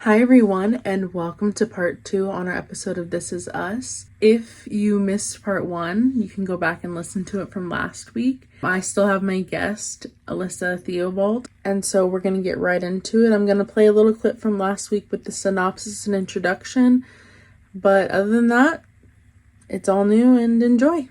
Hi everyone, and welcome to part 2 on our episode of This Is Us. If you missed part 1, you can go back and listen to it from last week. I still have my guest, Alyssa Theobald, and so we're going to get right into it. I'm going to play a little clip from last week with the synopsis and introduction, but other than that, it's all new and enjoy.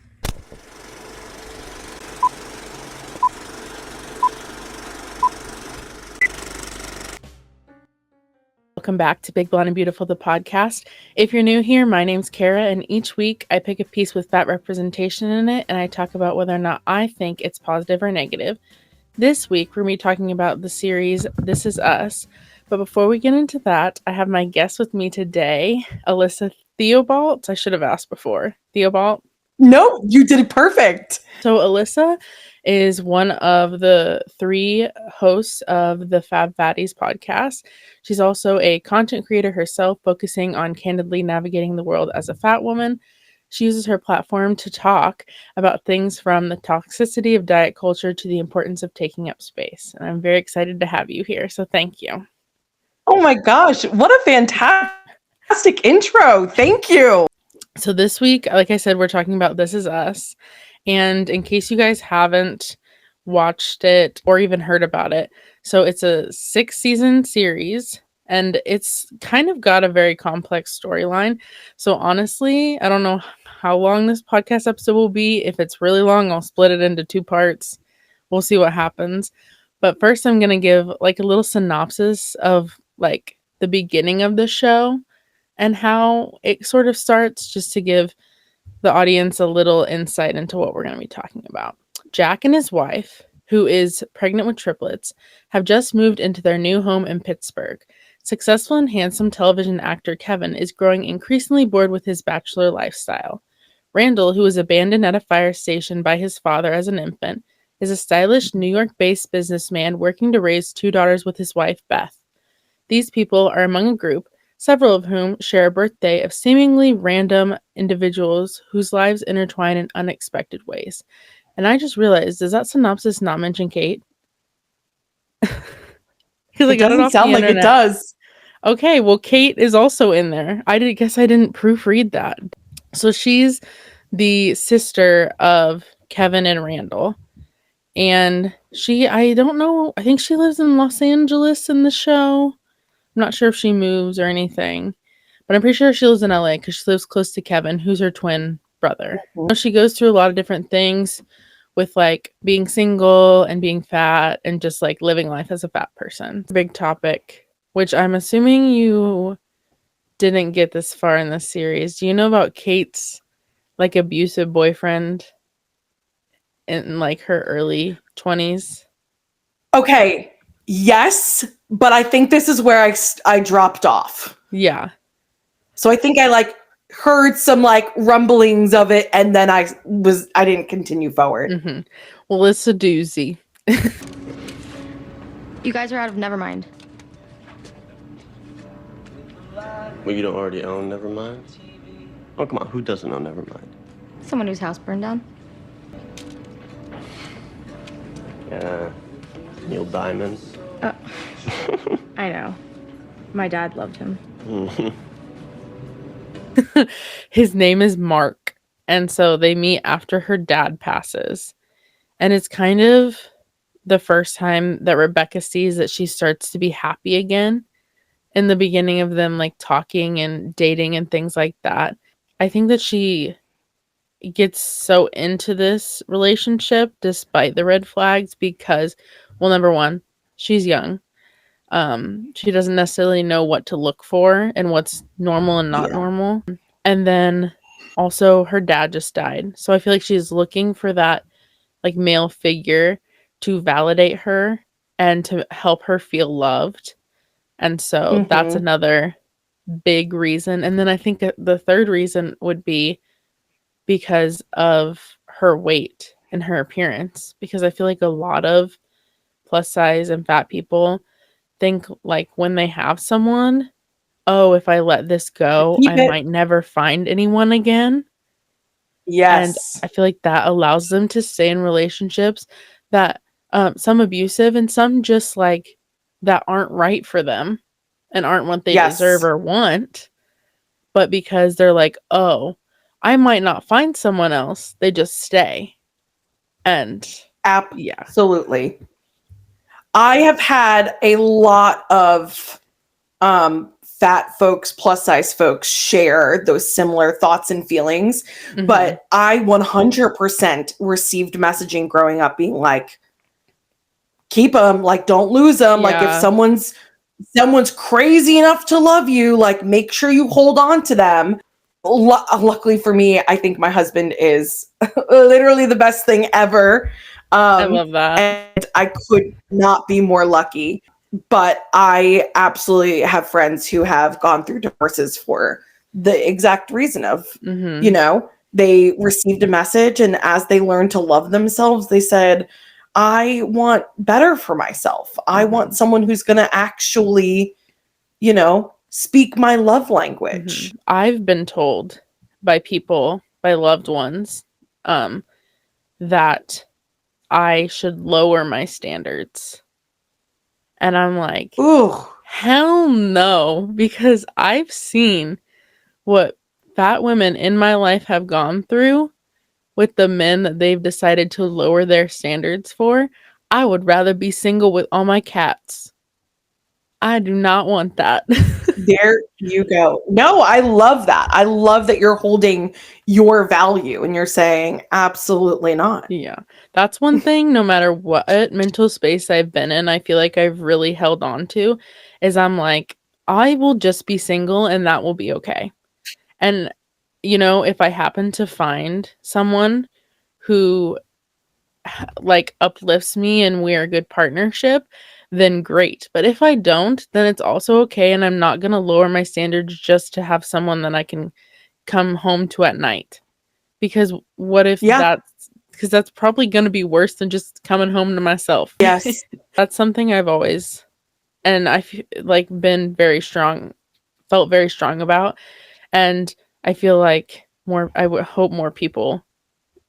Welcome back to Big Blonde and Beautiful, the podcast. If you're new here, my name's Kara, and each week I pick a piece with fat representation in it, and I talk about whether or not I think it's positive or negative. This week, we're going to be talking about the series This Is Us. But before we get into that, I have my guest with me today, Alyssa Theobald. I should have asked before. Theobald? No, you did it perfect. So Alyssa is one of the 3 hosts of the Fab Fatties podcast. She's also a content creator herself, focusing on candidly navigating the world as a fat woman. She uses her platform to talk about things from the toxicity of diet culture to the importance of taking up space. And I'm very excited to have you here, so thank you. Oh my gosh, what a fantastic intro. Thank you. So this week, like I said, we're talking about This Is Us. And in case you guys haven't watched it or even heard about it, so it's a 6-season series and it's kind of got a very complex storyline. So honestly, I don't know how long this podcast episode will be. If it's really long, I'll split it into 2 parts. We'll see what happens. But first, I'm going to give like a little synopsis of like the beginning of the show and how it sort of starts, just to give the audience a little insight into what we're going to be talking about. Jack and his wife, who is pregnant with triplets, have just moved into their new home in Pittsburgh. Successful and handsome television actor Kevin is growing increasingly bored with his bachelor lifestyle. Randall, who was abandoned at a fire station by his father as an infant, is a stylish New York-based businessman working to raise 2 daughters with his wife, Beth. These people are among a group, several of whom share a birthday, of seemingly random individuals whose lives intertwine in unexpected ways. And I just realized, does that synopsis not mention Kate? Because I got it off sound the like internet. it does. Okay, well, Kate is also in there. I guess I didn't proofread that. So she's the sister of Kevin and Randall. And I don't know, I think she lives in Los Angeles in the show. I'm not sure if she moves or anything, but I'm pretty sure she lives in LA because she lives close to Kevin, who's her twin brother. Mm-hmm. She goes through a lot of different things with like being single and being fat and just like living life as a fat person. Big topic, which I'm assuming you didn't get this far in the series. Do you know about Kate's like abusive boyfriend in like her early 20s? Okay, yes, but I think this is where I dropped off. Yeah. So I think I like heard some like rumblings of it, and then I didn't continue forward. Mm-hmm. Well, it's a doozy. You guys are out of Nevermind. Well, you don't already own Nevermind? Oh, come on, who doesn't own Nevermind? Someone whose house burned down. Yeah, Neil Diamond. I know. My dad loved him. His name is Mark, and so they meet after her dad passes. And it's kind of the first time that Rebecca sees that she starts to be happy again in the beginning of them like talking and dating and things like that. I think that she gets so into this relationship despite the red flags because, well, number one, she's young. She doesn't necessarily know what to look for and what's normal and not normal. And then also her dad just died. So I feel like she's looking for that like male figure to validate her and to help her feel loved. And so that's another big reason. And then I think the third reason would be because of her weight and her appearance. Because I feel like a lot of plus size and fat people think like when they have someone, oh, if I let this go, I might never find anyone again. Yes. And I feel like that allows them to stay in relationships that some abusive and some just like that aren't right for them. and aren't what they Yes. deserve or want, but because they're like, oh, I might not find someone else, they just stay. And yeah. Absolutely. I have had a lot of fat folks, plus size folks share those similar thoughts and feelings. Mhm. But I 100% received messaging growing up being like, keep them, like, don't lose them. Like, if Yeah. someone's crazy enough to love you, like, make sure you hold on to them. Luckily for me, I think my husband is literally the best thing ever. I love that. And I could not be more lucky. But I absolutely have friends who have gone through divorces for the exact reason of, Mhm. you know, they received a message, and as they learned to love themselves, they said, I want better for myself. I want someone who's going to actually, you know, speak my love language. I've been told by people, by loved ones, that I should lower my standards. And I'm like, Ooh, hell no, because I've seen what fat women in my life have gone through with the men that they've decided to lower their standards for. I would rather be single with all my cats. I do not want that. there you go. No, I love that. I love that you're holding your value and you're saying, absolutely not. Yeah. That's one thing, no matter what mental space I've been in, I feel like I've really held on to, is I'm like, I will just be single and that will be okay. And, you know, if I happen to find someone who like uplifts me and we're a good partnership, then great. But if I don't, then it's also okay. And I'm not going to lower my standards just to have someone that I can come home to at night. Because what if because that's probably going to be worse than just coming home to myself. Yes. That's something I've always, and I feel like felt very strong about. And I feel like I would hope more people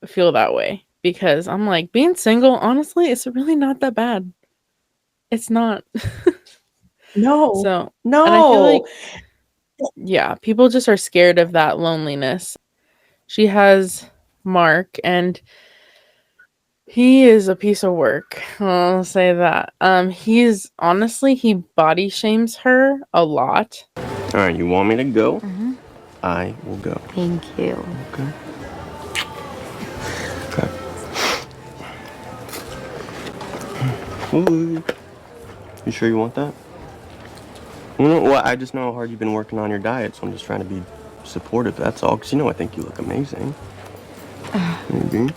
feel that way, because I'm like, being single, honestly, it's really not that bad. It's not. No. So, No. and I feel like, yeah, people just are scared of that loneliness. She has Mark, and he is a piece of work. I'll say that. He body shames her a lot. All right, you want me to go? I will go. Thank you. Okay. Okay. Ooh. You sure you want that? Well, I just know how hard you've been working on your diet, so I'm just trying to be supportive, that's all. Because, I think you look amazing. Maybe.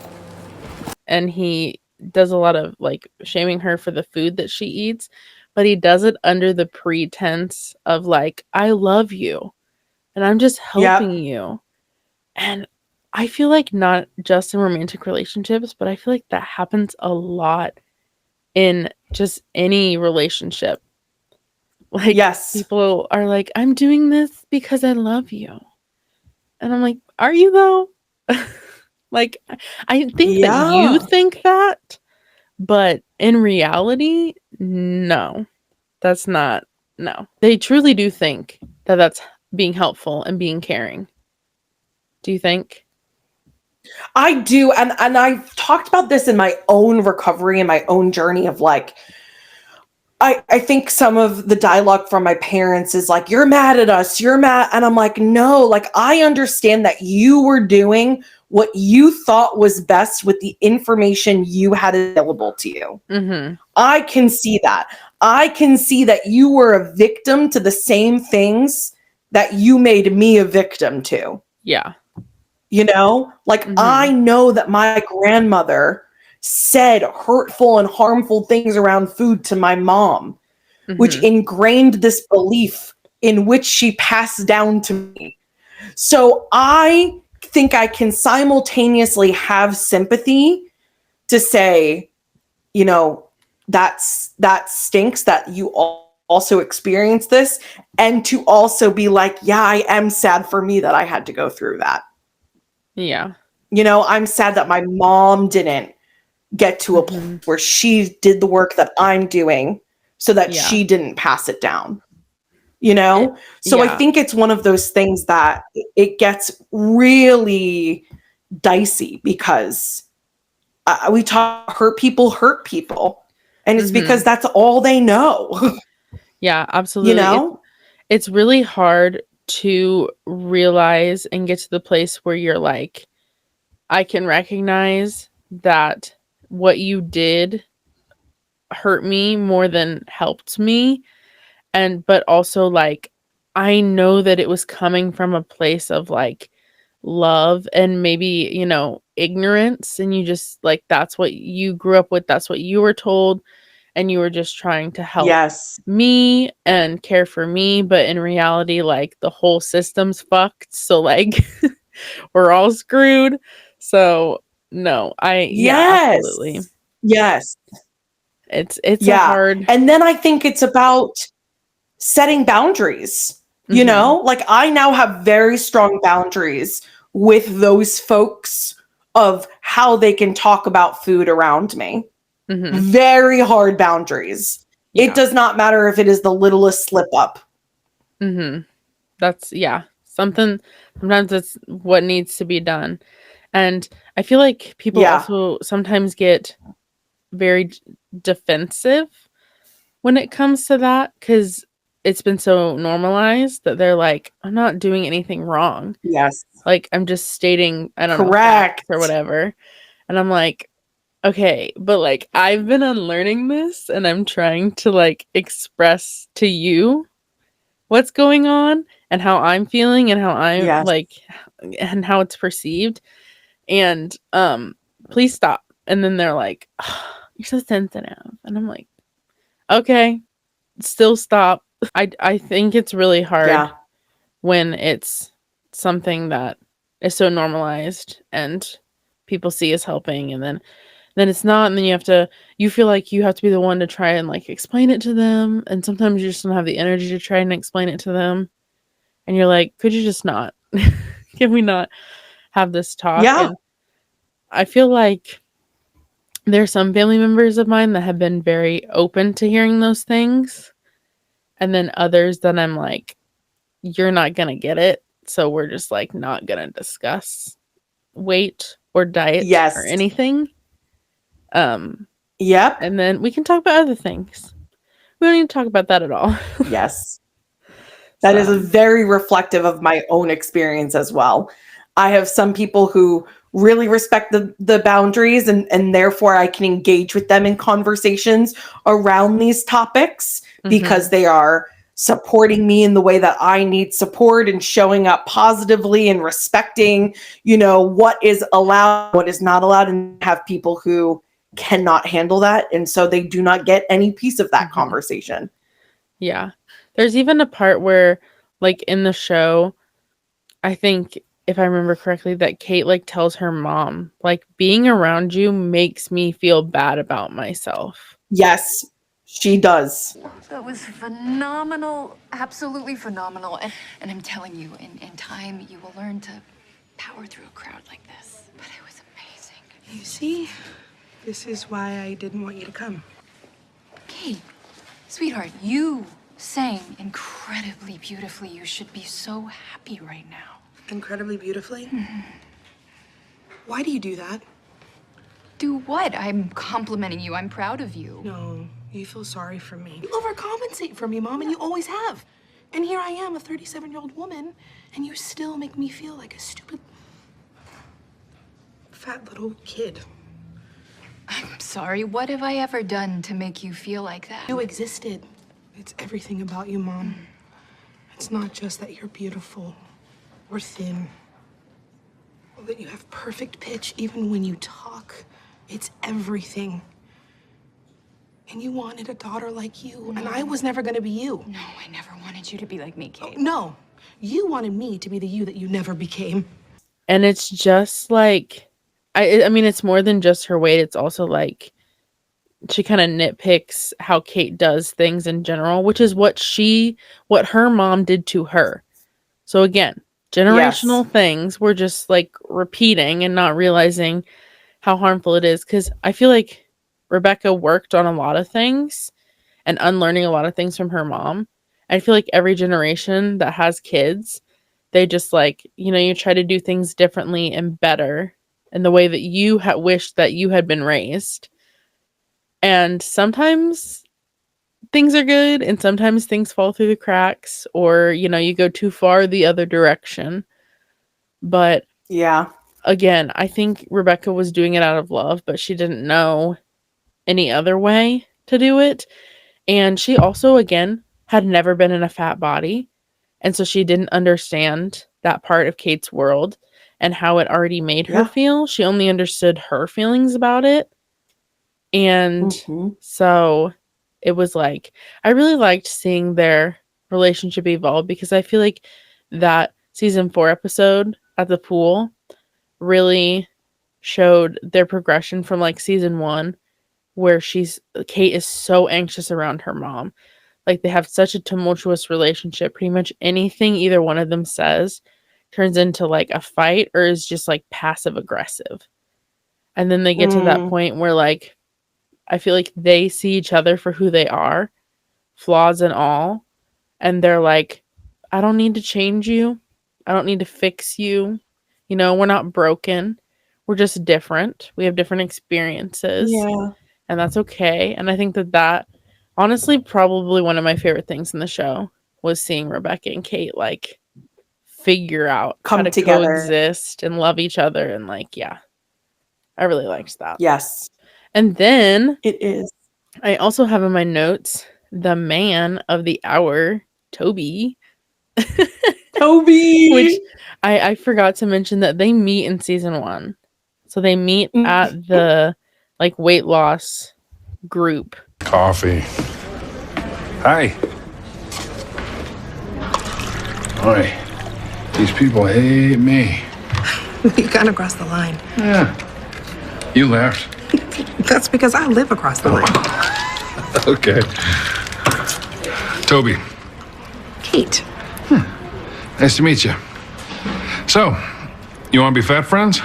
And he does a lot of, like, shaming her for the food that she eats, but he does it under the pretense of, like, I love you, and I'm just helping you. And I feel like not just in romantic relationships, but I feel like that happens a lot in just any relationship. Like, people are like, I'm doing this because I love you. And I'm like, are you though? Like, I think that you think that, but in reality, no. That's not, no. They truly do think that that's being helpful and being caring. Do you think? I do. And I've talked about this in my own recovery and my own journey of, like, I think some of the dialogue from my parents is like, you're mad at us, you're mad. And I'm like, no, like, I understand that you were doing what you thought was best with the information you had available to you. Mm-hmm. I can see that. I can see that you were a victim to the same things that you made me a victim to. Yeah. Like, I know that my grandmother said hurtful and harmful things around food to my mom, which ingrained this belief in which she passed down to me. So I think I can simultaneously have sympathy to say, that stinks that you also experienced this, and to also be like, yeah, I am sad for me that I had to go through that. Yeah. I'm sad that my mom didn't get to a place where she did the work that I'm doing so that she didn't pass it down. you know? So I Yeah. think it's one of those things that it gets really dicey because we talk hurt people. And it's because that's all they know, Yeah, you absolutely. know? It's really hard to realize and get to the place where you're like, I can recognize that what you did hurt me more than helped me. But also like, I know that it was coming from a place of like love and maybe, ignorance. And you just like, that's what you grew up with. That's what you were told. And you were just trying to help Yes. me and care for me. But in reality, like the whole system's fucked. So like, we're all screwed. So no, yeah, absolutely. Yes. Yes. It's a Yeah. hard. And then I think it's about setting boundaries. You Mhm. know, like I now have very strong boundaries with those folks of how they can talk about food around me. Mhm. Very hard boundaries. It Yeah. does not matter if it is the littlest slip up. Mhm. That's yeah. Sometimes that's what needs to be done. And I feel like people Yeah. also sometimes get very defensive when it comes to that cuz it's been so normalized that they're like, I'm not doing anything wrong. Yes. Like I'm just stating, I don't know, facts Correct. or whatever. And I'm like, okay, but like I've been unlearning this and I'm trying to like express to you what's going on and how I'm feeling and how I'm Yes. like and how it's perceived. And please stop. And then they're like, oh, you're so sensitive. And I'm like, okay, still stop. I think it's really hard Yeah. when it's something that is so normalized and people see as helping and then it's not, and then you feel like you have to be the one to try and like explain it to them, and sometimes you just don't have the energy to try and explain it to them, and you're like, could you just not? Can we not have this talk? Yeah. And I feel like there's some family members of mine that have been very open to hearing those things, and then others that I'm like, you're not gonna get it, so we're just like not gonna discuss weight or diet or Yes. anything. um Yep. and then we can talk about other things. We don't need to talk about that at all. Yes. That is So, very reflective of my own experience as well. I have some people who really respect the boundaries and therefore I can engage with them in conversations around these topics because mhm, they are supporting me in the way that I need support and showing up positively and respecting, what is allowed, what is not allowed, and have people who cannot handle that. And so they do not get any piece of that mhm. conversation. Yeah. There's even a part where, like, in the show, I think, if I remember correctly, that Kate, like, tells her mom, like, being around you makes me feel bad about myself. Yes, she does. That was phenomenal, absolutely phenomenal. And I'm telling you, in time, you will learn to power through a crowd like this. But it was amazing. You see, this is why I didn't want you to come. Kate, sweetheart, you sang incredibly beautifully. You should be so happy right now. Incredibly beautifully? Why do you do that? Do what? I'm complimenting you. I'm proud of you. No, you feel sorry for me. You overcompensate for me, Mom, and you always have. And here I am, a 37-year-old woman, and you still make me feel like a stupid, fat little kid. I'm sorry. What have I ever done to make you feel like that? You existed. It's everything about you, Mom. It's not just that you're beautiful or thin, or that you have perfect pitch even when you talk. It's everything. And you wanted a daughter like you, and I was never gonna be you. No, I never wanted you to be like me, Kate. No, you wanted me to be the you that you never became. And it's just like, I mean, it's more than just her weight. It's also like, she kind of nitpicks how Kate does things in general, which is what her mom did to her. So again, Yes. generational things we're just like repeating and not realizing how harmful it is. Because I feel like Rebecca worked on a lot of things and unlearning a lot of things from her mom. I feel like every generation that has kids, they just like, you try to do things differently and better in the way that you wished that you had been raised. And sometimes things are good and sometimes things fall through the cracks, or, you go too far the other direction. But Yeah. again, I think Rebecca was doing it out of love, but she didn't know any other way to do it. And she also, again, had never been in a fat body. And so she didn't understand that part of Kate's world and how it already made her feel. She only understood her feelings about it. And so it was like, I really liked seeing their relationship evolve, because I feel like that season 4 episode at the pool really showed their progression from like season 1, where Kate is so anxious around her mom. Like, they have such a tumultuous relationship. Pretty much anything either one of them says turns into like a fight or is just like passive aggressive. And then they get to that point where like, I feel like they see each other for who they are, flaws and all. And they're like, I don't need to change you. I don't need to fix you. We're not broken. We're just different. We have different experiences. Yeah. And that's okay. And I think that honestly, probably one of my favorite things in the show was seeing Rebecca and Kate like figure out how to coexist and love each other. And like, yeah, I really liked that. Yes. And then it is. I also have in my notes the man of the hour, Toby. Toby! Which I forgot to mention that they meet in season 1. So they meet at the like weight loss group. Coffee. Hi. Oi. These people hate me. You kind of crossed the line. Yeah. You left. That's because I live across the line. Okay. Toby. Kate. Nice to meet you. So, you want to be fat friends?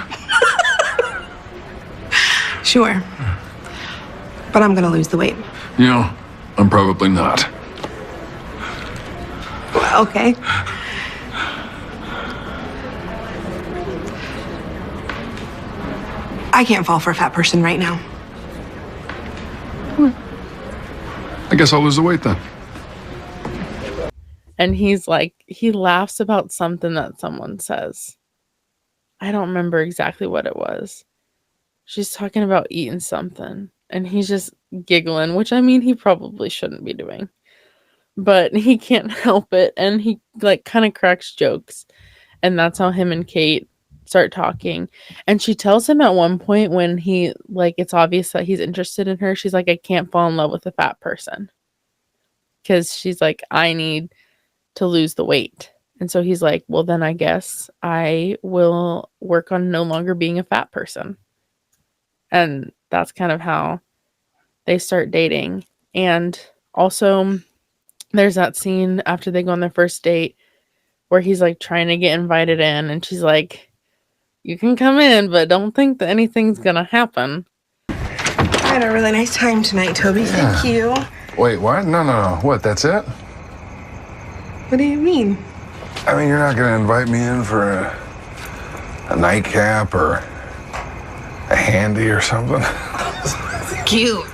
Sure. But I'm gonna lose the weight. I'm probably not. Well, okay. I can't fall for a fat person right now. I guess I'll lose the weight then. And he's like, he laughs about something that someone says. I don't remember exactly what it was. She's talking about eating something. And he's just giggling, which I mean, he probably shouldn't be doing. But he can't help it. And he like kind of cracks jokes. And that's how him and Kate start talking. And she tells him at one point when he like, it's obvious that he's interested in her. She's like, I can't fall in love with a fat person. Because she's like, I need to lose the weight. And so he's like, well, then I guess I will work on no longer being a fat person. And that's kind of how they start dating. And also there's that scene after they go on their first date where he's like trying to get invited in and she's like, you can come in, but don't think that anything's gonna happen. I had a really nice time tonight, Toby. Yeah. Thank you. Wait, what? No. What, that's it? What do you mean? I mean, you're not going to invite me in for a nightcap or a handy or something? Cute.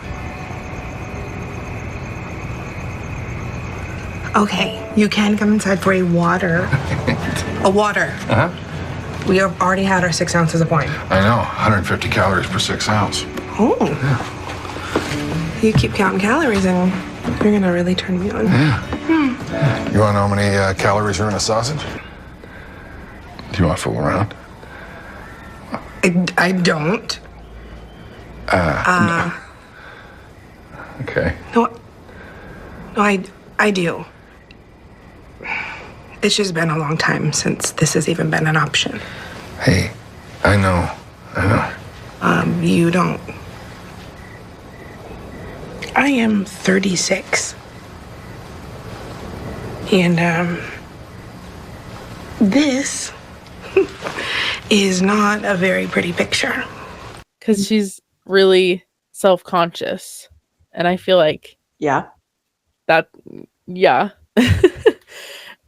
Okay, you can come inside for a water. A water. Uh-huh. We have already had our 6 ounces of wine. I know, 150 calories per 6 ounce. Oh. Yeah. You keep counting calories and you're going to really turn me on. Yeah. You want to know how many calories are in a sausage? Do you want to fool around? I don't. No. Okay. No, I do. It's just been a long time since this has even been an option. Hey, I know. You don't. I am 36. And, this is not a very pretty picture. Because she's really self-conscious. And I feel like... Yeah. That... Yeah.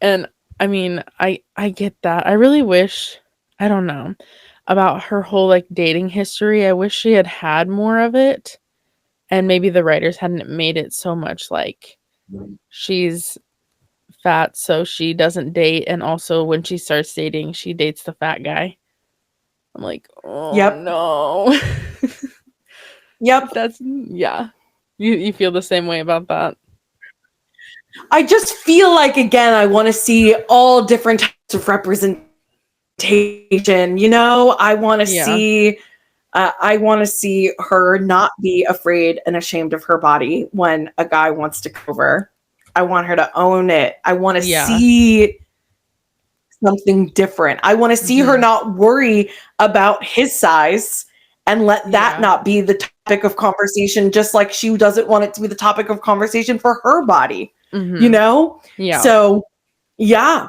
And I mean, I get that. I really wish, I don't know, about her whole like dating history. I wish she had more of it, and maybe the writers hadn't made it so much like she's fat so she doesn't date, and also when she starts dating she dates the fat guy. I'm like, oh Yep. no. Yep. That's, yeah. You feel the same way about that? I just feel like, again, I want to see all different types of representation. You know, I want to see her not be afraid and ashamed of her body when a guy wants to come over. I want her to own it. I want to see something different. I want to see her not worry about his size and let that not be the topic of conversation, just like she doesn't want it to be the topic of conversation for her body. You know? Yeah. So, yeah.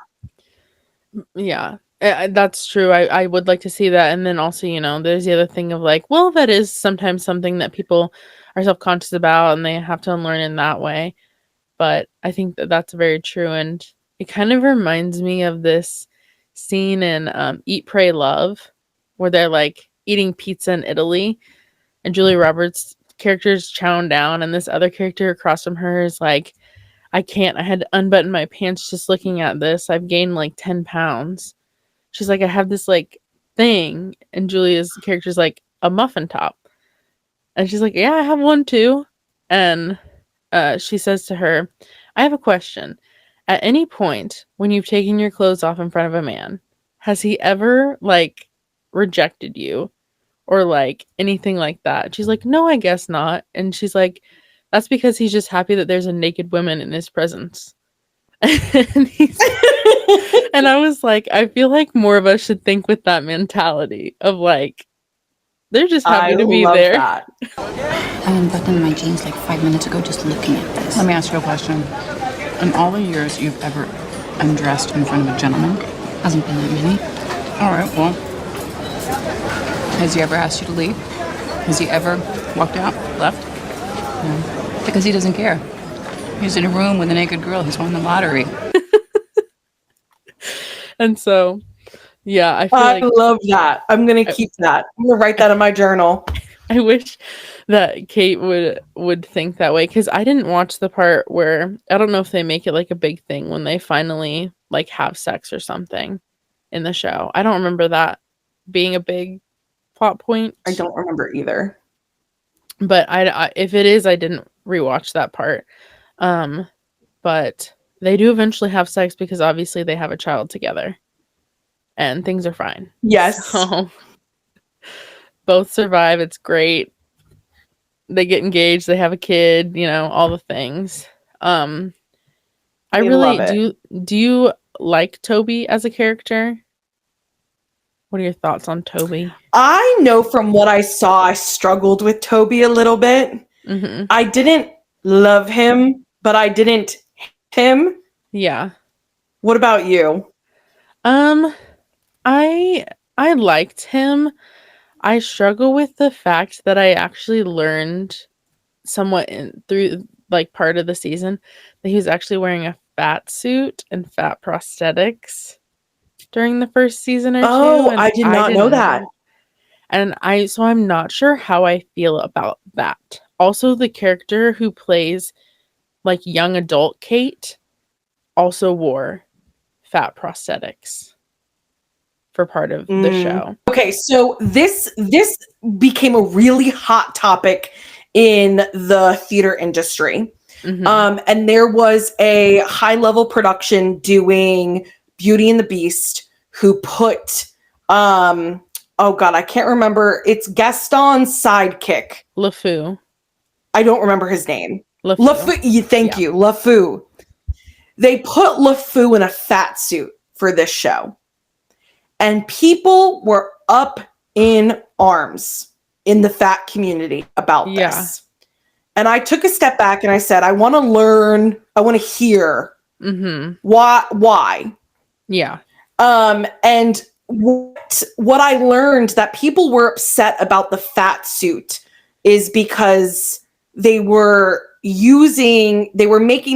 Yeah. That's true. I would like to see that. And then also, you know, there's the other thing of like, well, that is sometimes something that people are self-conscious about and they have to unlearn in that way. But I think that that's very true. And it kind of reminds me of this scene in Eat, Pray, Love, where they're like eating pizza in Italy and Julia Roberts' character is chowing down, and this other character across from her is like, I can't. I had to unbutton my pants just looking at this. I've gained like 10 pounds. She's like, I have this like thing. And Julia's character's like, a muffin top. And she's like, yeah, I have one too. And she says to her, I have a question. At any point when you've taken your clothes off in front of a man, has he ever like rejected you or like anything like that? And she's like, no, I guess not. And she's like, that's because he's just happy that there's a naked woman in his presence. And and I was like, I feel like more of us should think with that mentality of like, they're just happy to be there. That. I unbuttoned my jeans like 5 minutes ago just looking at this. Let me ask you a question. In all the years you've ever undressed in front of a gentleman? Hasn't been that many. All right, well, has he ever asked you to leave? Has he ever walked out, left? No. Because he doesn't care. He's in a room with a naked girl who's won the lottery. And so, yeah, I love that. I'm going to keep that. I'm going to write that in my journal. I wish that Kate would think that way, because I didn't watch the part where, I don't know if they make it like a big thing when they finally like have sex or something in the show. I don't remember that being a big plot point. I don't remember either. But I if it is, I didn't rewatch that part. But they do eventually have sex because obviously they have a child together and things are fine. Yes. So both survive. It's great. They get engaged. They have a kid, you know, all the things. I really do you like Toby as a character? What are your thoughts on Toby? I know from what I saw, I struggled with Toby a little bit. Mm-hmm. I didn't love him, but I didn't hate him. Yeah. What about you? I liked him. I struggle with the fact that I actually learned somewhat through like part of the season that he was actually wearing a fat suit and fat prosthetics during the first season or two. Oh, I did not know that. And I'm not sure how I feel about that. Also, the character who plays like young adult Kate also wore fat prosthetics for part of the show. Okay, so this became a really hot topic in the theater industry. Mm-hmm. And there was a high-level production doing Beauty and the Beast who put oh god, I can't remember. It's Gaston's sidekick. LeFou. I don't remember his name. LeFou. Thank you, LeFou. They put LeFou in a fat suit for this show. And people were up in arms in the fat community about this. And I took a step back and I said, I want to learn, I want to hear why. Yeah. And what I learned that people were upset about the fat suit is because they were making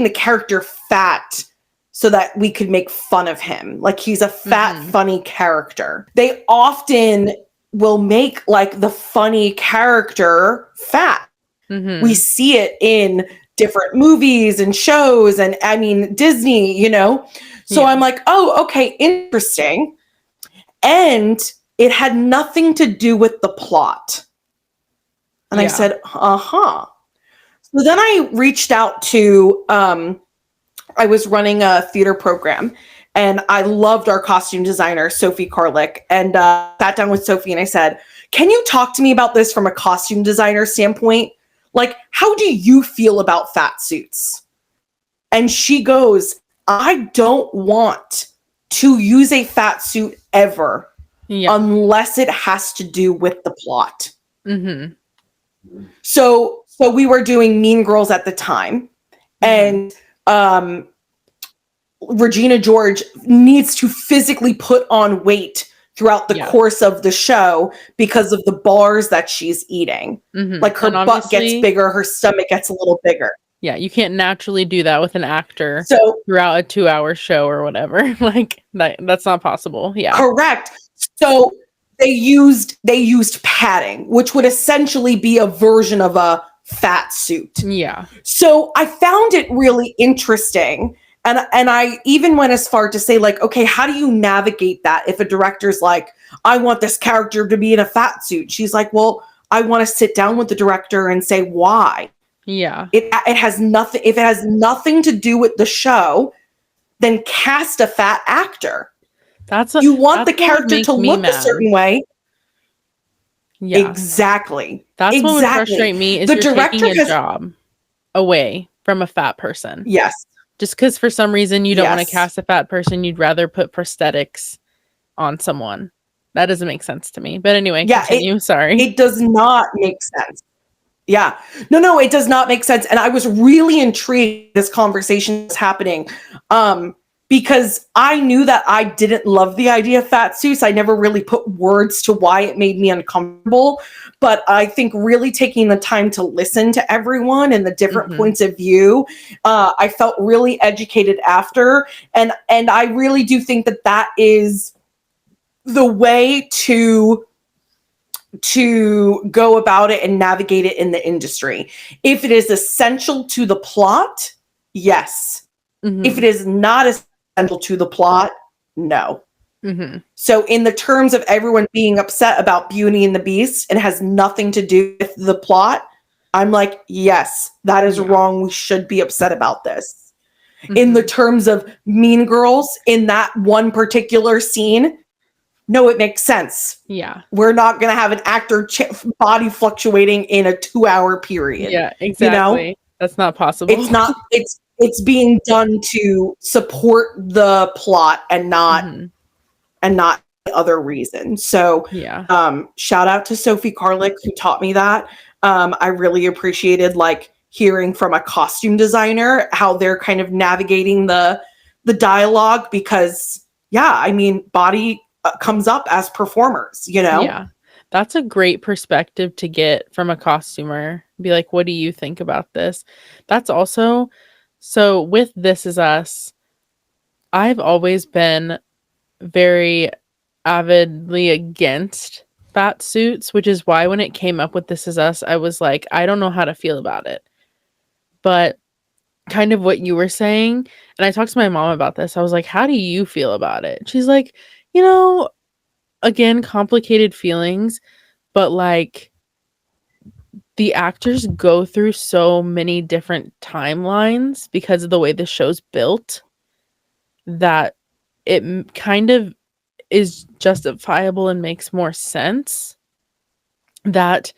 the character fat so that we could make fun of him. Like, he's a fat, funny character. They often will make like the funny character fat. We see it in different movies and shows, and I mean, Disney, you know? So I'm like, oh, okay, interesting. And it had nothing to do with the plot. And I said, uh-huh. So then I reached out to, I was running a theater program, and I loved our costume designer, Sophie Karlik, and sat down with Sophie and I said, can you talk to me about this from a costume designer standpoint? Like, how do you feel about fat suits? And she goes, I don't want to use a fat suit ever unless it has to do with the plot. So we were doing Mean Girls at the time, and Regina George needs to physically put on weight throughout the course of the show because of the bars that she's eating. Like, her butt gets bigger, her stomach gets a little bigger. Yeah, you can't naturally do that with an actor so throughout a 2-hour show or whatever. Like, that's not possible. Yeah. Correct. So they used padding, which would essentially be a version of a fat suit. Yeah. So I found it really interesting. And I even went as far to say, like, okay, how do you navigate that if a director's like, I want this character to be in a fat suit? She's like, well, I want to sit down with the director and say why. Yeah. It has nothing. If it has nothing to do with the show, then cast a fat actor. You want the character to look a certain way. Yeah. Exactly. That's what would frustrate me, is you're taking a job away from a fat person. Yes. Just because for some reason you don't want to cast a fat person, you'd rather put prosthetics on someone. That doesn't make sense to me. But anyway, continue. Sorry. It does not make sense. Yeah. No, it does not make sense. And I was really intrigued this conversation was happening. Because I knew that I didn't love the idea of fat suits. I never really put words to why it made me uncomfortable. But I think really taking the time to listen to everyone and the different points of view, I felt really educated after. And I really do think that that is the way to go about it and navigate it in the industry. If it is essential to the plot, yes. If it is not essential to the plot, no. So in the terms of everyone being upset about Beauty and the Beast and has nothing to do with the plot, I'm like, yes, that is wrong. We should be upset about this. In the terms of Mean Girls, in that one particular scene, no, it makes sense. Yeah. We're not going to have an actor body fluctuating in a 2-hour period. Yeah, exactly. You know? That's not possible. It's not, it's being done to support the plot and not other reasons. So shout out to Sophie Karlik, who taught me that. I really appreciated like hearing from a costume designer how they're kind of navigating the dialogue, because I mean, body comes up as performers, you know? Yeah. That's a great perspective to get from a costumer. Be like, what do you think about this? That's also, so with This Is Us, I've always been very avidly against fat suits, which is why when it came up with This Is Us, I was like, I don't know how to feel about it. But kind of what you were saying, and I talked to my mom about this, I was like, how do you feel about it? She's like, you know, again, complicated feelings, but like the actors go through so many different timelines because of the way the show's built that it kind of is justifiable and makes more sense that,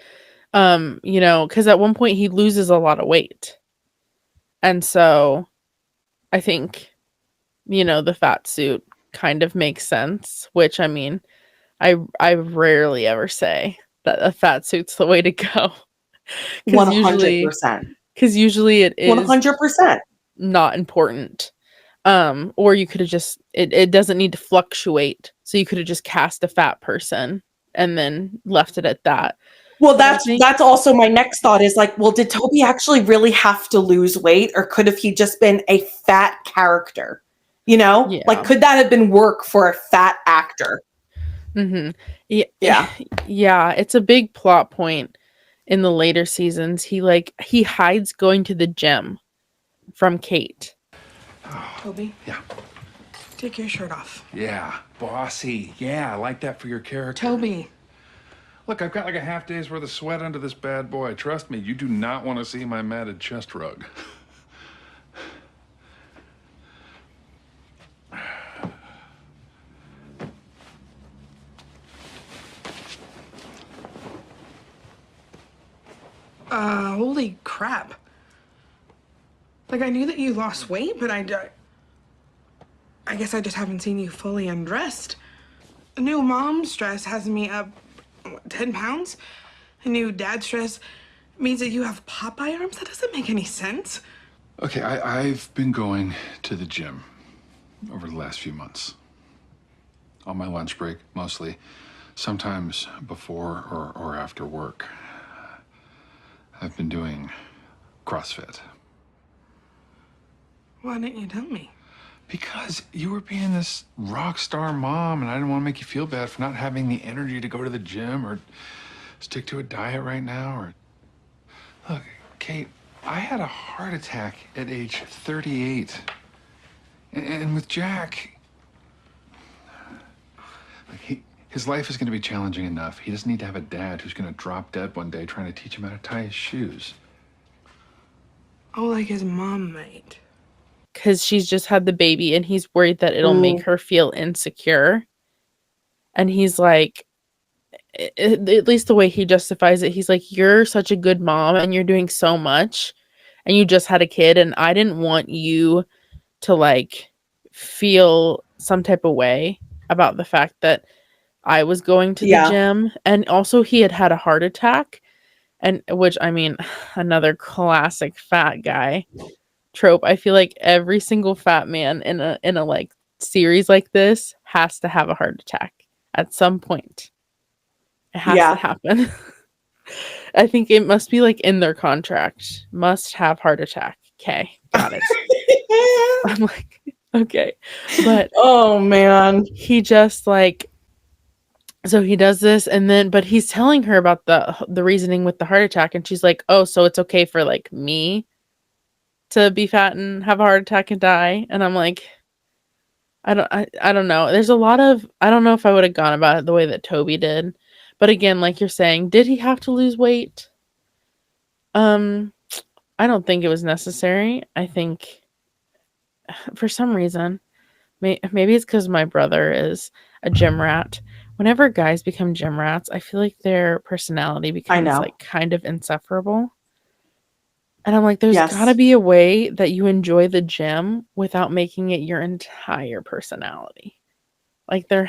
you know, because at one point he loses a lot of weight. And so I think, you know, the fat suit kind of makes sense, which I mean, I rarely ever say that a fat suit's the way to go. 100%. Because usually it is 100% not important. Or you could have just, it doesn't need to fluctuate. So you could have just cast a fat person and then left it at that. Well, But I think that's also my next thought is like, well, did Toby actually really have to lose weight, or could have he just been a fat character? You know, like yeah. could that have been work for a fat actor? Mhm. Yeah, Yeah. yeah, it's a big plot point in the later seasons. He hides going to the gym from Kate. Toby, Yeah. take your shirt off. Yeah. Bossy. Yeah, I like that for your character. Toby. Look, I've got like a half day's worth of sweat under this bad boy. Trust me, you do not want to see my matted chest rug. Holy crap. Like, I knew that you lost weight, but I guess I just haven't seen you fully undressed. A new mom's dress has me up, what, 10 pounds? A new dad's dress means that you have Popeye arms? That doesn't make any sense. Okay, I've been going to the gym over the last few months. On my lunch break, mostly. Sometimes before or after work. I've been doing CrossFit. Why didn't you tell me? Because you were being this rock star mom, and I didn't want to make you feel bad for not having the energy to go to the gym or stick to a diet right now. Or look, Kate, I had a heart attack at age 38. And with Jack, his life is going to be challenging enough. He doesn't need to have a dad who's going to drop dead one day trying to teach him how to tie his shoes. Oh, like his mom might. Because she's just had the baby and he's worried that it'll make her feel insecure. And he's like, at least the way he justifies it, he's like, you're such a good mom and you're doing so much and you just had a kid and I didn't want you to like feel some type of way about the fact that I was going to the gym. And also he had a heart attack, and which, I mean, another classic fat guy trope. I feel like every single fat man in a like series like this has to have a heart attack at some point. It has to happen. I think it must be like in their contract. Must have heart attack. Okay, got it. I'm like, okay. But oh man. He just like, so he does this and then but he's telling her about the reasoning with the heart attack and she's like, "Oh, so it's okay for like me to be fat and have a heart attack and die." And I'm like, I don't know. There's a lot of, I don't know if I would have gone about it the way that Toby did. But again, like you're saying, did he have to lose weight? I don't think it was necessary. I think for some reason, maybe it's because my brother is a gym rat. Whenever guys become gym rats, I feel like their personality becomes like kind of insufferable. And I'm like, there's gotta be a way that you enjoy the gym without making it your entire personality. Like there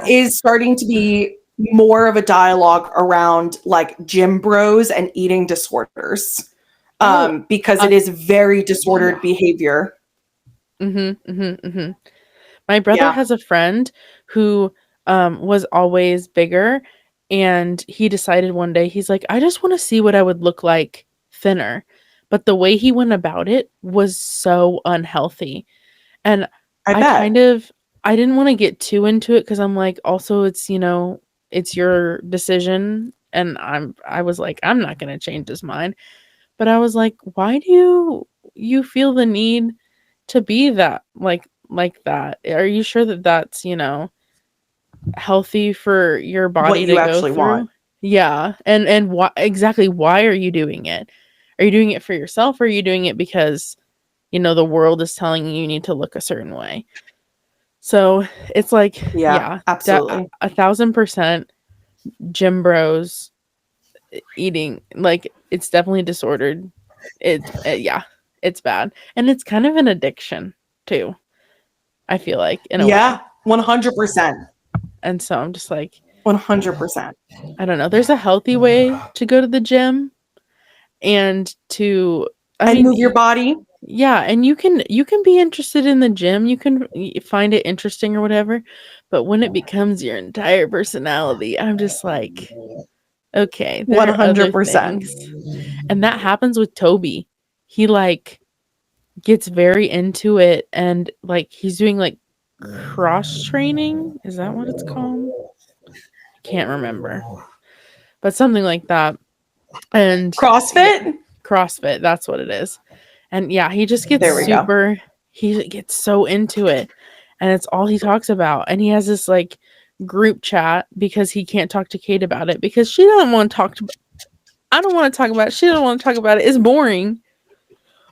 is starting to be more of a dialogue around like gym bros and eating disorders. Because it is very disordered behavior. My brother has a friend who was always bigger, and he decided one day, he's like, I just want to see what I would look like thinner. But the way he went about it was so unhealthy. And I didn't want to get too into it because I'm like, also it's, you know, it's your decision. And I was like, I'm not going to change his mind. But I was like, why do you feel the need to be that like that? Are you sure that that's, you know, healthy for your body to go through? Want. Yeah. And why are you doing it? Are you doing it for yourself, or are you doing it because, you know, the world is telling you need to look a certain way? So it's like, absolutely. 1,000% gym bros eating, like it's definitely disordered. It's bad. And it's kind of an addiction too, I feel like, in a way. 100%. And so I'm just like 100%. I don't know. There's a healthy way to go to the gym and to move your body. Yeah, and you can be interested in the gym. You can find it interesting or whatever. But when it becomes your entire personality, I'm just like, Okay, there are other 100%. things. And that happens with Toby. He, like, gets very into it, and, like, he's doing, like, cross-training? Is that what it's called? Can't remember. But something like that. And CrossFit? CrossFit, that's what it is. And, yeah, he just gets There we go. he gets so into it, and it's all he talks about, and he has this, like, group chat because he can't talk to Kate about it because she doesn't wanna talk to I don't wanna talk about it, she doesn't wanna talk about it, it's boring.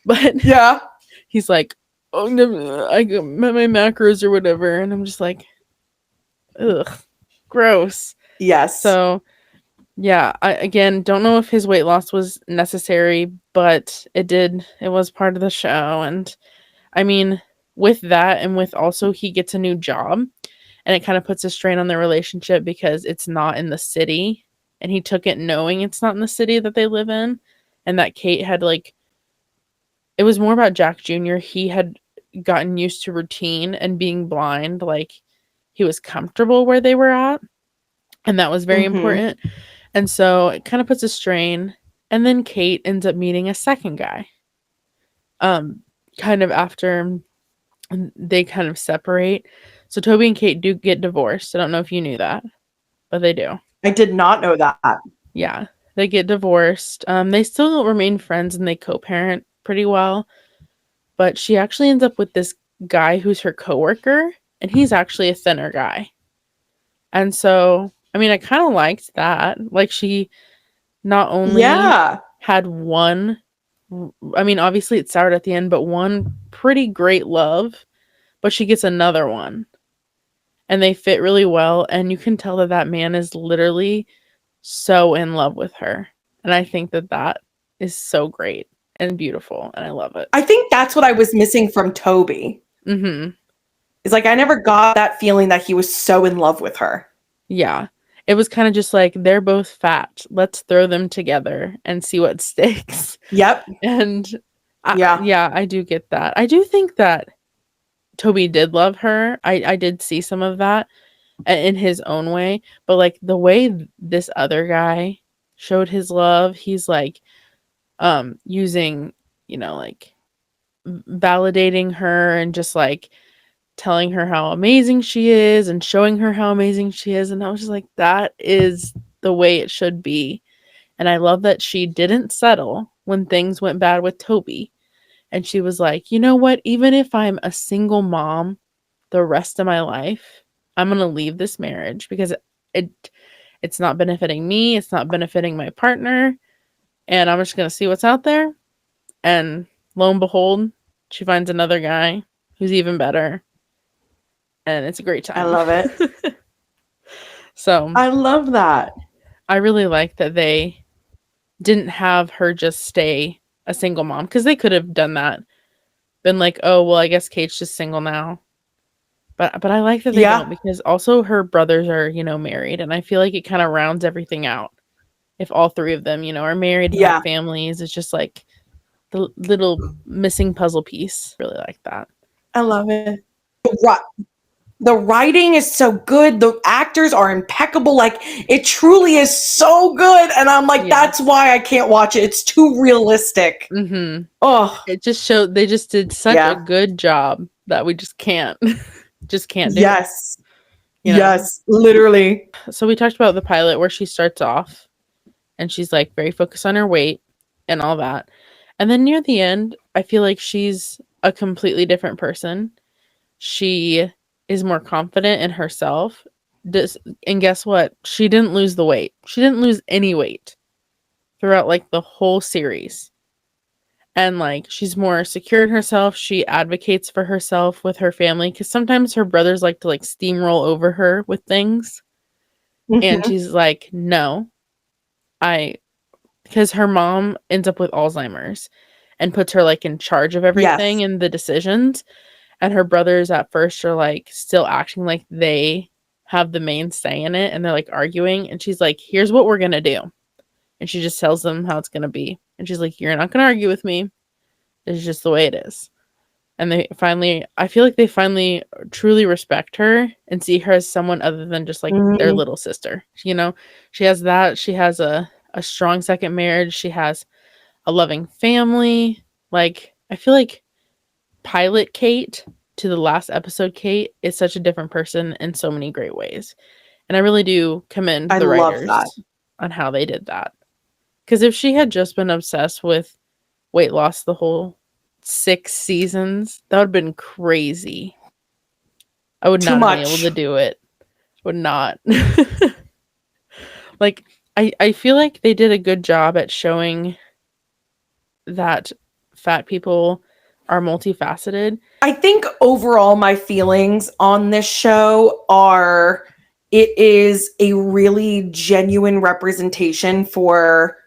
But Yeah. he's like, "Oh, no, I met my macros or whatever," and I'm just like, "Ugh, gross." Yes. So, yeah, I again don't know if his weight loss was necessary, but it was part of the show. And I mean, with that, and with also he gets a new job, and it kind of puts a strain on their relationship because it's not in the city, and he took it knowing it's not in the city that they live in, and that Kate had, like, it was more about Jack Jr. He had gotten used to routine and being blind, like, he was comfortable where they were at, and that was very Mhm. important. And so it kind of puts a strain. And then Kate ends up meeting a second guy. Kind of after they kind of separate. So Toby and Kate do get divorced. I don't know if you knew that, but they do. I did not know that. Yeah, they get divorced. They still remain friends and they co-parent pretty well. But she actually ends up with this guy who's her coworker, and he's actually a thinner guy. And so, I mean, I kind of liked that. Like, she not only Yeah. had one, I mean, obviously it soured at the end, but one pretty great love, but she gets another one. And they fit really well, and you can tell that that man is literally so in love with her. And I think that that is so great and beautiful, and I love it. I think that's what I was missing from Toby. Mhm. It's like I never got that feeling that he was so in love with her. Yeah. It was kind of just like, they're both fat. Let's throw them together and see what sticks. Yep. And Yeah. yeah, I do get that. I do think that Toby did love her. I did see some of that in his own way, but like the way this other guy showed his love, he's like using, like validating her and just like telling her how amazing she is and showing her how amazing she is, and I was just like, that is the way it should be. And I love that she didn't settle when things went bad with Toby. And she was like, you know what? Even if I'm a single mom the rest of my life, I'm going to leave this marriage because it it's not benefiting me, it's not benefiting my partner, and I'm just going to see what's out there. And lo and behold, she finds another guy who's even better. And it's a great time. I love it. So, I love that. I really like that they didn't have her just stay a single mom, because they could have done that. Been like, oh, well, I guess Kate's just single now. But I like that they Yeah. don't, because also her brothers are, married, and I feel like it kind of rounds everything out. If all three of them, are married and Yeah. have families, it's just like the little missing puzzle piece. Really like that. I love it. The writing is so good. The actors are impeccable. Like, it truly is so good. And I'm like, Yeah. that's why I can't watch it. It's too realistic. Mm-hmm. Oh, It just showed they just did such a good job that we just can't do yes. it. Yes, literally. So we talked about the pilot where she starts off and she's like very focused on her weight and all that. And then near the end, I feel like she's a completely different person. She is more confident in herself. And guess what? She didn't lose the weight. She didn't lose any weight throughout like the whole series. And like she's more secure in herself. She advocates for herself with her family, because sometimes her brothers like to like steamroll over her with things. And Mhm. she's like, no, because her mom ends up with Alzheimer's and puts her like in charge of everything Yes. and the decisions. And her brothers at first are like still acting like they have the main say in it, and they're like arguing. And she's like, here's what we're going to do. And she just tells them how it's going to be. And she's like, you're not going to argue with me. It's just the way it is. And I feel like they finally truly respect her and see her as someone other than just like their little sister. You know, she has that. She has a strong second marriage. She has a loving family. Like, I feel like pilot Kate to the last episode Kate is such a different person in so many great ways. And I really do commend I the love that. writers on how they did that. Because if she had just been obsessed with weight loss the whole 6 seasons, that would have been crazy. I would Too not have been able much. to do it. Would not. Like, I feel like they did a good job at showing that fat people are multifaceted. I think overall my feelings on this show are it is a really genuine representation for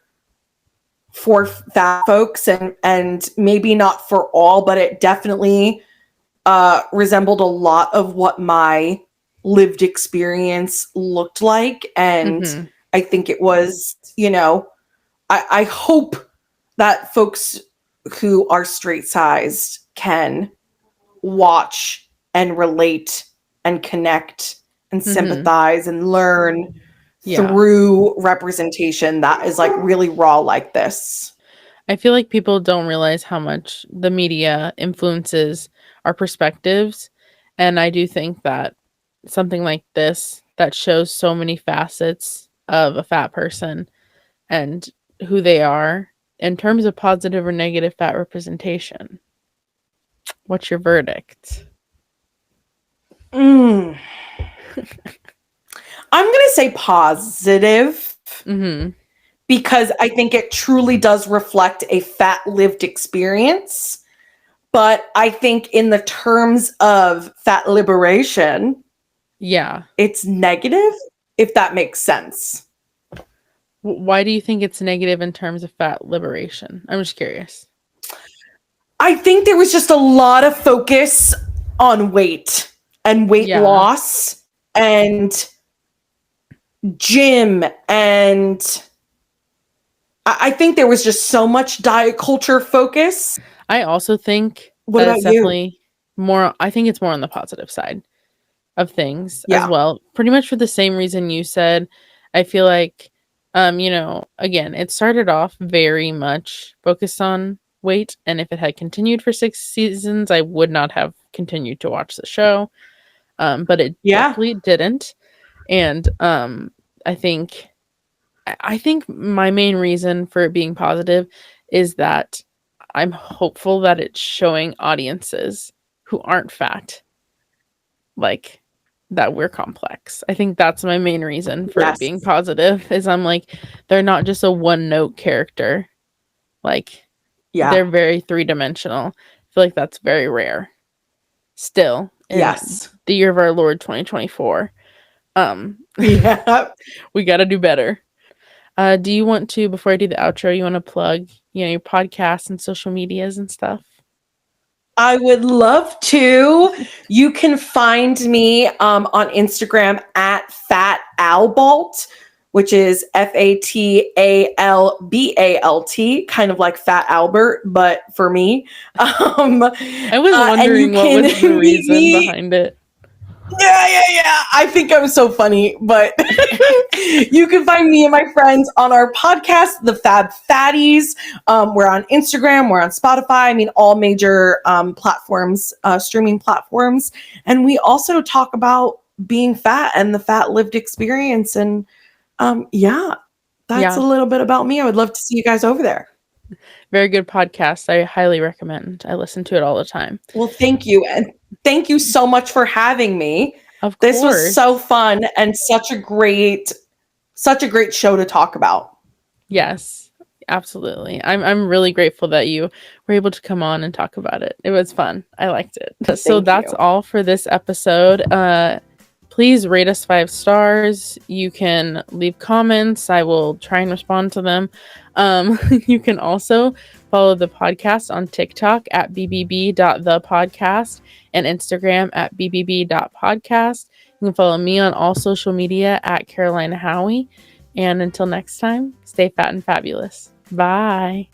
fat folks, and maybe not for all, but it definitely resembled a lot of what my lived experience looked like. And I think it was, I hope that folks who are straight sized can watch and relate and connect and sympathize and learn through representation that is like really raw like this. I feel like people don't realize how much the media influences our perspectives. And I do think that something like this that shows so many facets of a fat person and who they are in terms of positive or negative fat representation. What's your verdict? I'm going to say positive because I think it truly does reflect a fat lived experience. But I think in the terms of fat liberation, it's negative, if that makes sense. Why do you think it's negative in terms of fat liberation? I'm just curious. I think there was just a lot of focus on weight and weight loss and gym, and I think there was just so much diet culture focus. I also think what about it's definitely more. I think it's more on the positive side of things as well. Pretty much for the same reason you said. I feel like, again, it started off very much focused on weight, and if it had continued for 6 seasons, I would not have continued to watch the show. But it definitely didn't, and I think my main reason for it being positive is that I'm hopeful that it's showing audiences who aren't fat, like, that we're complex. I think that's my main reason for it being positive, is I'm like, they're not just a one-note character. Like, they're very three-dimensional. I feel like that's very rare still in the year of our Lord 2024. We got to do better. Do you want to, before I do the outro, you want to plug, your podcasts and social medias and stuff? I would love to. You can find me on Instagram at FatAlbalt, which is FATALBALT, kind of like Fat Albert, but for me. I was wondering what was the reason behind it. Yeah. I think I'm so funny, but you can find me and my friends on our podcast, The Fab Fatties. We're on Instagram, we're on Spotify. I mean, all major platforms, streaming platforms. And we also talk about being fat and the fat lived experience. And that's a little bit about me. I would love to see you guys over there. Very good podcast. I highly recommend. I listen to it all the time. Well, thank you. And thank you so much for having me. Of course. This was so fun and such a great show to talk about. Yes, absolutely. I'm really grateful that you were able to come on and talk about it. It was fun. I liked it. So that's all for this episode. Please rate us 5 stars. You can leave comments. I will try and respond to them. You can also follow the podcast on TikTok at bbb.thepodcast and Instagram at bbb.podcast. You can follow me on all social media at Carolina Howie. And until next time, stay fat and fabulous. Bye.